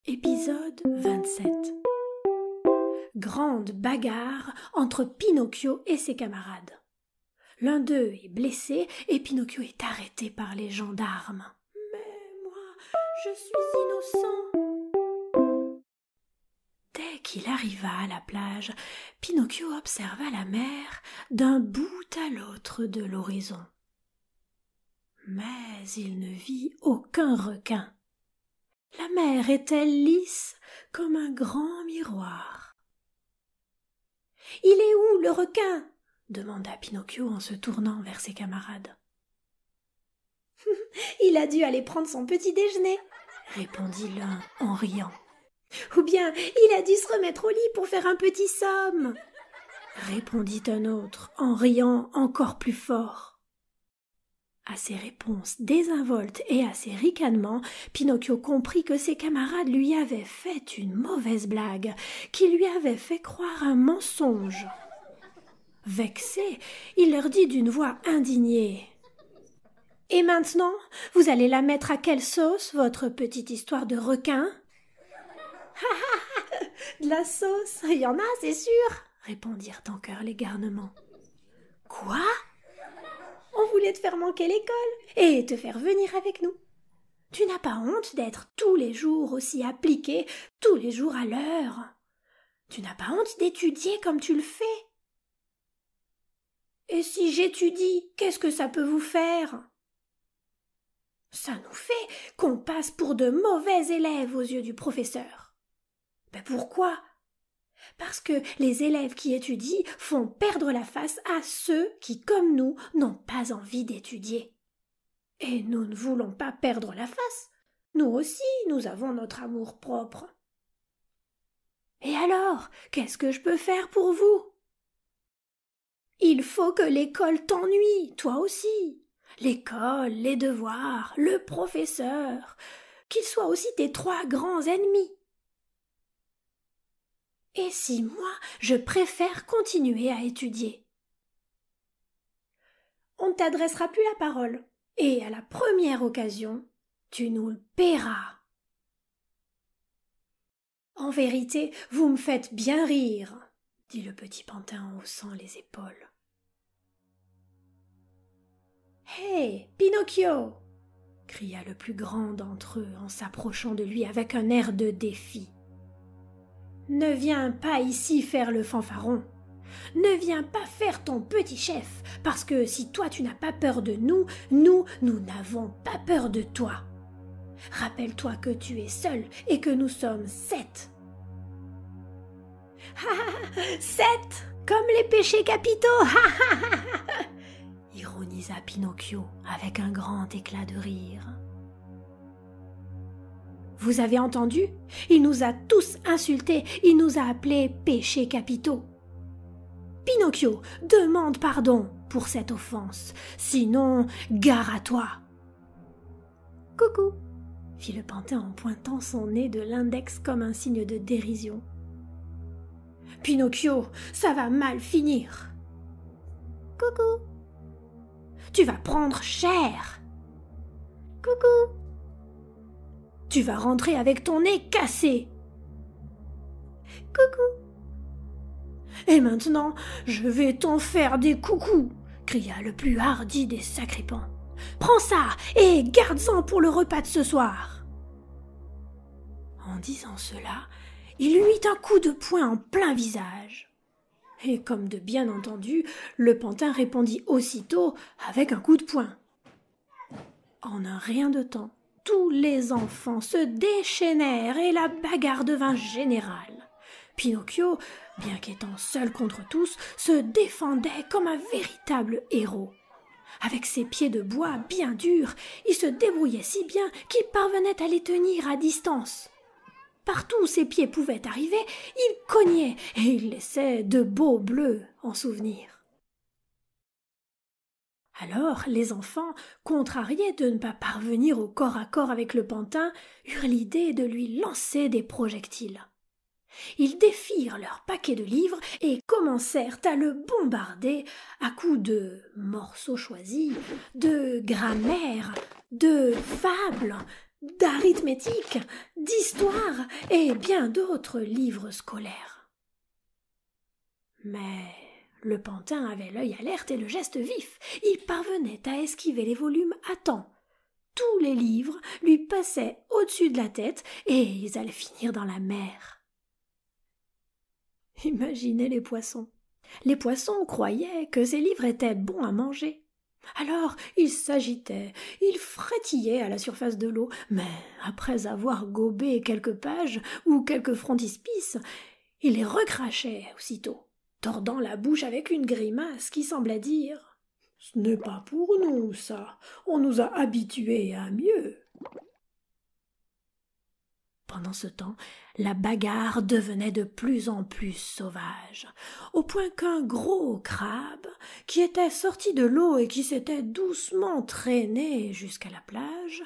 Épisode 27. Grande bagarre entre Pinocchio et ses camarades. L'un d'eux est blessé et Pinocchio est arrêté par les gendarmes. « Mais moi, je suis innocent !» Dès qu'il arriva à la plage, Pinocchio observa la mer d'un bout à l'autre de l'horizon. Mais il ne vit aucun requin. La mer était lisse comme un grand miroir. « Il est où, le requin ?» demanda Pinocchio en se tournant vers ses camarades. « Il a dû aller prendre son petit déjeuner, » répondit l'un en riant. « Ou bien il a dû se remettre au lit pour faire un petit somme, » répondit un autre en riant encore plus fort. À ces réponses désinvoltes et à ces ricanements, Pinocchio comprit que ses camarades lui avaient fait une mauvaise blague, qui lui avait fait croire un mensonge. Vexé, il leur dit d'une voix indignée: « Et maintenant, vous allez la mettre à quelle sauce, votre petite histoire de requin ?»« De la sauce, il y en a, c'est sûr !» répondirent en chœur les garnements. « Quoi ? On voulait te faire manquer l'école et te faire venir avec nous. Tu n'as pas honte d'être tous les jours aussi appliqué, tous les jours à l'heure. Tu n'as pas honte d'étudier comme tu le fais. Et si j'étudie, qu'est-ce que ça peut vous faire? Ça nous fait qu'on passe pour de mauvais élèves aux yeux du professeur. Ben pourquoi? Parce que les élèves qui étudient font perdre la face à ceux qui, comme nous, n'ont pas envie d'étudier. Et nous ne voulons pas perdre la face. Nous aussi, nous avons notre amour-propre. Et alors, qu'est-ce que je peux faire pour vous? Il faut que l'école t'ennuie, toi aussi. L'école, les devoirs, le professeur, qu'ils soient aussi tes trois grands ennemis. Et si moi, je préfère continuer à étudier? On ne t'adressera plus la parole, et à la première occasion, tu nous le paieras. En vérité, vous me faites bien rire, dit le petit pantin en haussant les épaules. Hé, Pinocchio, cria le plus grand d'entre eux en s'approchant de lui avec un air de défi. Ne viens pas ici faire le fanfaron. Ne viens pas faire ton petit chef, parce que si toi tu n'as pas peur de nous, nous n'avons pas peur de toi. Rappelle-toi que tu es seul et que nous sommes 7. Ah, 7 comme les péchés capitaux. Ironisa Pinocchio avec un grand éclat de rire. Vous avez entendu? Il nous a tous insultés, il nous a appelés péchés capitaux. Pinocchio, demande pardon pour cette offense, sinon gare à toi. Coucou, fit le pantin en pointant son nez de l'index comme un signe de dérision. Pinocchio, ça va mal finir. Coucou, tu vas prendre cher. Coucou, tu vas rentrer avec ton nez cassé. Coucou. Et maintenant, je vais t'en faire des coucous, cria le plus hardi des sacripants. Prends ça et garde-en pour le repas de ce soir. En disant cela, il lui mit un coup de poing en plein visage. Et comme de bien entendu, le pantin répondit aussitôt avec un coup de poing. En un rien de temps, tous les enfants se déchaînèrent et la bagarre devint générale. Pinocchio, bien qu'étant seul contre tous, se défendait comme un véritable héros. Avec ses pieds de bois bien durs, il se débrouillait si bien qu'il parvenait à les tenir à distance. Partout où ses pieds pouvaient arriver, il cognait et il laissait de beaux bleus en souvenir. Alors les enfants, contrariés de ne pas parvenir au corps à corps avec le pantin, eurent l'idée de lui lancer des projectiles. Ils défirent leur paquet de livres et commencèrent à le bombarder à coups de morceaux choisis, de grammaire, de fables, d'arithmétique, d'histoire et bien d'autres livres scolaires. Mais le pantin avait l'œil alerte et le geste vif. Il parvenait à esquiver les volumes à temps. Tous les livres lui passaient au-dessus de la tête et ils allaient finir dans la mer. Imaginez les poissons. Les poissons croyaient que ces livres étaient bons à manger. Alors ils s'agitaient, ils frétillaient à la surface de l'eau, mais après avoir gobé quelques pages ou quelques frontispices, ils les recrachaient aussitôt, tordant la bouche avec une grimace qui semblait dire « Ce n'est pas pour nous, ça, on nous a habitués à mieux ». Pendant ce temps, la bagarre devenait de plus en plus sauvage, au point qu'un gros crabe, qui était sorti de l'eau et qui s'était doucement traîné jusqu'à la plage,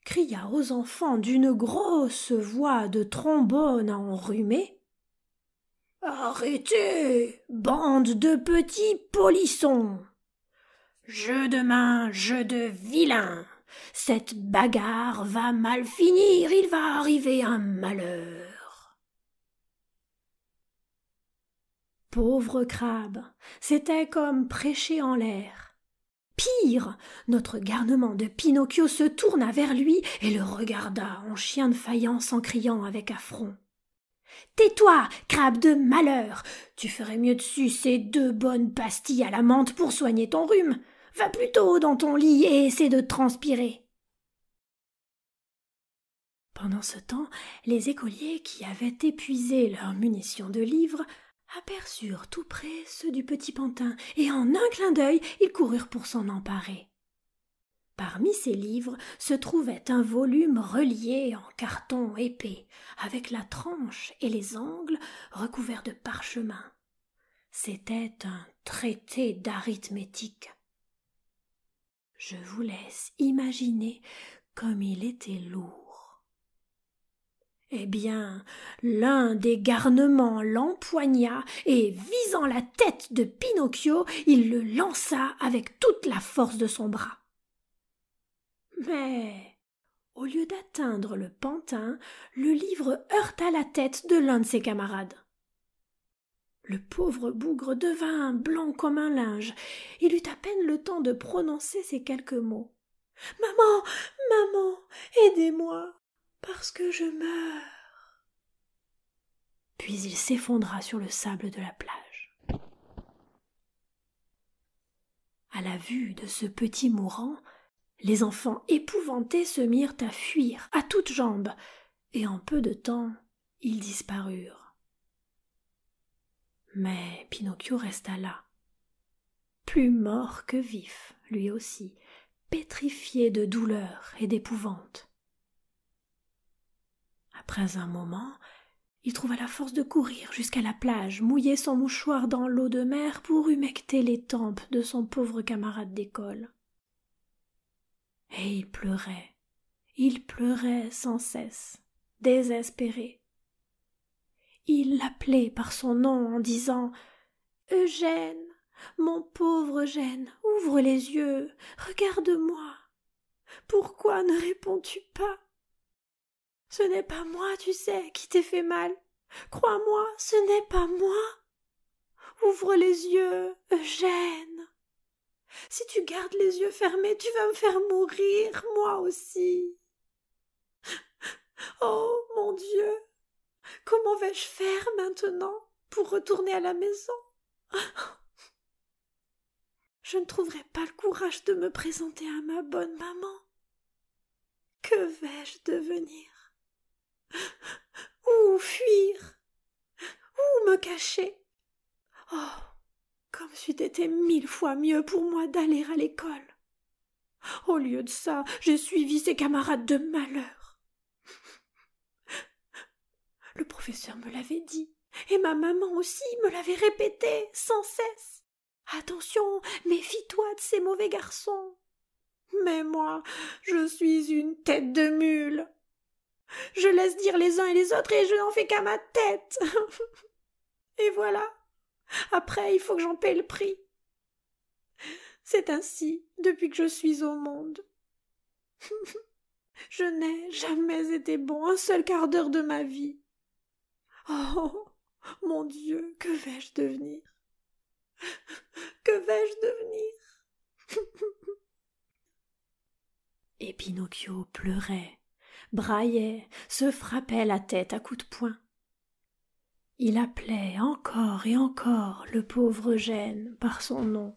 cria aux enfants d'une grosse voix de trombone à enrhumer. « Arrêtez, bande de petits polissons! Jeu de main, jeu de vilain! Cette bagarre va mal finir, il va arriver un malheur. » Pauvre crabe, c'était comme prêcher en l'air. Pire, notre garnement de Pinocchio se tourna vers lui et le regarda en chien de faïence en criant avec affront. « Tais-toi, crabe de malheur! Tu ferais mieux de sucer 2 bonnes pastilles à la menthe pour soigner ton rhume. Va plutôt dans ton lit et essaie de transpirer. » Pendant ce temps, les écoliers qui avaient épuisé leurs munitions de livres aperçurent tout près ceux du petit pantin, et en un clin d'œil, ils coururent pour s'en emparer. Parmi ces livres se trouvait un volume relié en carton épais, avec la tranche et les angles recouverts de parchemin. C'était un traité d'arithmétique. Je vous laisse imaginer comme il était lourd. Eh bien, l'un des garnements l'empoigna et, visant la tête de Pinocchio, il le lança avec toute la force de son bras. Mais, au lieu d'atteindre le pantin, le livre heurta la tête de l'un de ses camarades. Le pauvre bougre devint blanc comme un linge. Il eut à peine le temps de prononcer ces quelques mots. « Maman, maman, aidez-moi, parce que je meurs. » Puis il s'effondra sur le sable de la plage. À la vue de ce petit mourant, les enfants épouvantés se mirent à fuir à toutes jambes, et en peu de temps, ils disparurent. Mais Pinocchio resta là, plus mort que vif, lui aussi, pétrifié de douleur et d'épouvante. Après un moment, il trouva la force de courir jusqu'à la plage, mouiller son mouchoir dans l'eau de mer pour humecter les tempes de son pauvre camarade d'école. Et il pleurait sans cesse, désespéré. Il l'appelait par son nom en disant « Eugène, mon pauvre Eugène, ouvre les yeux, regarde-moi. Pourquoi ne réponds-tu pas? Ce n'est pas moi, tu sais, qui t'ai fait mal. Crois-moi, ce n'est pas moi. Ouvre les yeux, Eugène. Si tu gardes les yeux fermés, tu vas me faire mourir, moi aussi. Oh, mon Dieu! Comment vais-je faire maintenant pour retourner à la maison? Je ne trouverai pas le courage de me présenter à ma bonne maman. Que vais-je devenir? Où fuir? Où me cacher? Oh, comme c'eût été 1000 fois mieux pour moi d'aller à l'école. Au lieu de ça, j'ai suivi ces camarades de malheur. Le professeur me l'avait dit, et ma maman aussi me l'avait répété sans cesse. Attention, méfie-toi de ces mauvais garçons. Mais moi, je suis une tête de mule. Je laisse dire les uns et les autres et je n'en fais qu'à ma tête. Et voilà. Après, il faut que j'en paie le prix. C'est ainsi depuis que je suis au monde. Je n'ai jamais été bon un seul quart d'heure de ma vie. Oh, mon Dieu, que vais-je devenir? Que vais-je devenir? Et Pinocchio pleurait, braillait, se frappait la tête à coups de poing. Il appelait encore et encore le pauvre Eugène par son nom,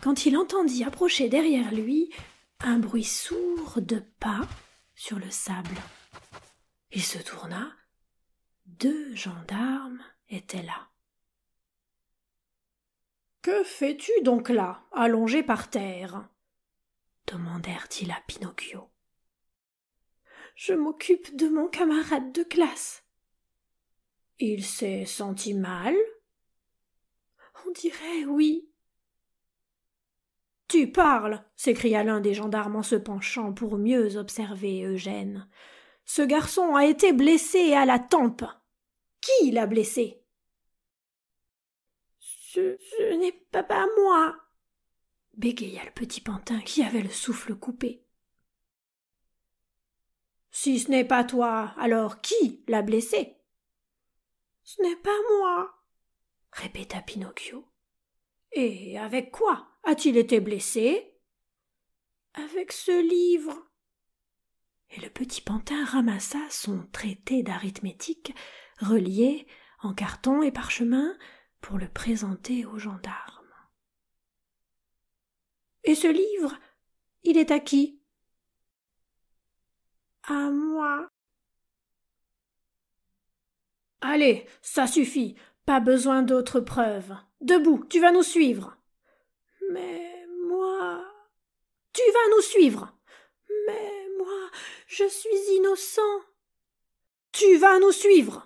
quand il entendit approcher derrière lui un bruit sourd de pas sur le sable. Il se tourna. 2 gendarmes étaient là. « Que fais-tu donc là, allongé par terre ?» demandèrent-ils à Pinocchio. « Je m'occupe de mon camarade de classe. »« Il s'est senti mal ?»« On dirait oui. »« Tu parles !» s'écria l'un des gendarmes en se penchant pour mieux observer Eugène. « Ce garçon a été blessé à la tempe. Qui l'a blessé ?»« Ce n'est pas moi !» bégaya le petit pantin qui avait le souffle coupé. « Si ce n'est pas toi, alors qui l'a blessé ?»« Ce n'est pas moi !» répéta Pinocchio. « Et avec quoi a-t-il été blessé ?»« Avec ce livre. » Et le petit pantin ramassa son traité d'arithmétique, relié en carton et parchemin, pour le présenter aux gendarmes. « Et ce livre, il est à qui ?»« À moi. »« Allez, ça suffit, pas besoin d'autres preuves. Debout, tu vas nous suivre. »« Mais moi... »« Tu vas nous suivre. »« Mais moi, je suis innocent. »« Tu vas nous suivre. »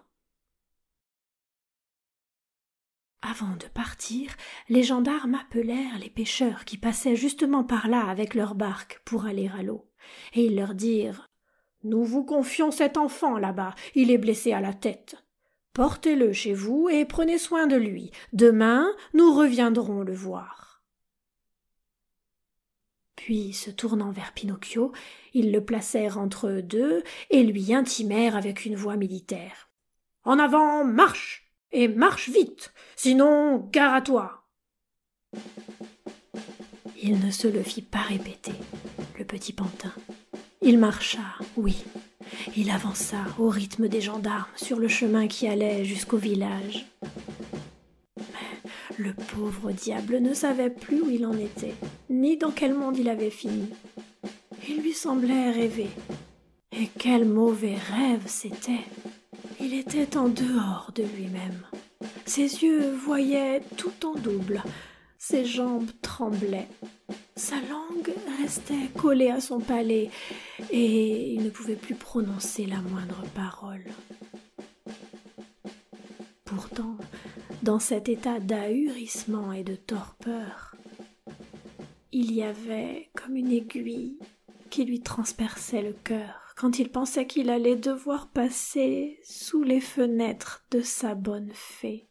Avant de partir, les gendarmes appelèrent les pêcheurs qui passaient justement par là avec leurs barques pour aller à l'eau, et ils leur dirent « Nous vous confions cet enfant là-bas, il est blessé à la tête. Portez-le chez vous et prenez soin de lui. Demain, nous reviendrons le voir. » Puis, se tournant vers Pinocchio, ils le placèrent entre eux deux et lui intimèrent avec une voix militaire. « En avant, marche ! Et marche vite, sinon gare à toi !» Il ne se le fit pas répéter, le petit pantin. Il marcha, oui, il avança au rythme des gendarmes sur le chemin qui allait jusqu'au village. Mais le pauvre diable ne savait plus où il en était, ni dans quel monde il avait fini. Il lui semblait rêver. Et quel mauvais rêve c'était! Il était en dehors de lui-même. Ses yeux voyaient tout en double, ses jambes tremblaient, sa langue restait collée à son palais et il ne pouvait plus prononcer la moindre parole. Pourtant, dans cet état d'ahurissement et de torpeur, il y avait comme une aiguille qui lui transperçait le cœur quand il pensait qu'il allait devoir passer sous les fenêtres de sa bonne fée,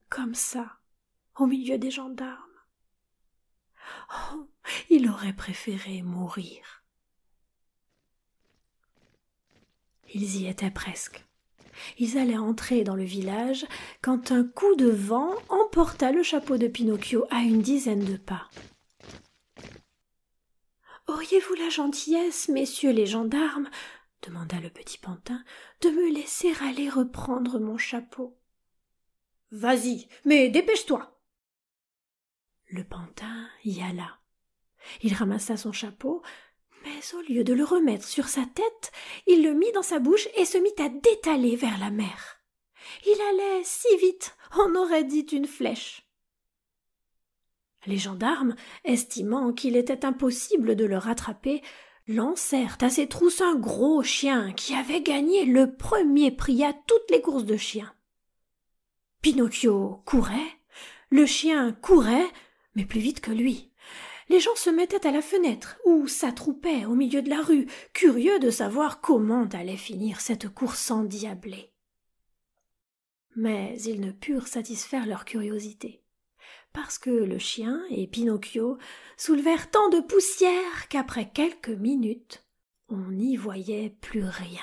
comme ça, au milieu des gendarmes. Oh, il aurait préféré mourir. Ils y étaient presque. Ils allaient entrer dans le village quand un coup de vent emporta le chapeau de Pinocchio à une dizaine de pas. « Auriez-vous la gentillesse, messieurs les gendarmes, demanda le petit pantin, de me laisser aller reprendre mon chapeau. »« Vas-y, mais dépêche-toi !» Le pantin y alla. Il ramassa son chapeau, mais au lieu de le remettre sur sa tête, il le mit dans sa bouche et se mit à détaler vers la mer. Il allait si vite, on aurait dit une flèche. Les gendarmes, estimant qu'il était impossible de le rattraper, lancèrent à ses trousses un gros chien qui avait gagné le premier prix à toutes les courses de chiens. Pinocchio courait, le chien courait, mais plus vite que lui. Les gens se mettaient à la fenêtre ou s'attroupaient au milieu de la rue, curieux de savoir comment allait finir cette course endiablée. Mais ils ne purent satisfaire leur curiosité, parce que le chien et Pinocchio soulevèrent tant de poussière qu'après quelques minutes, On n'y voyait plus rien.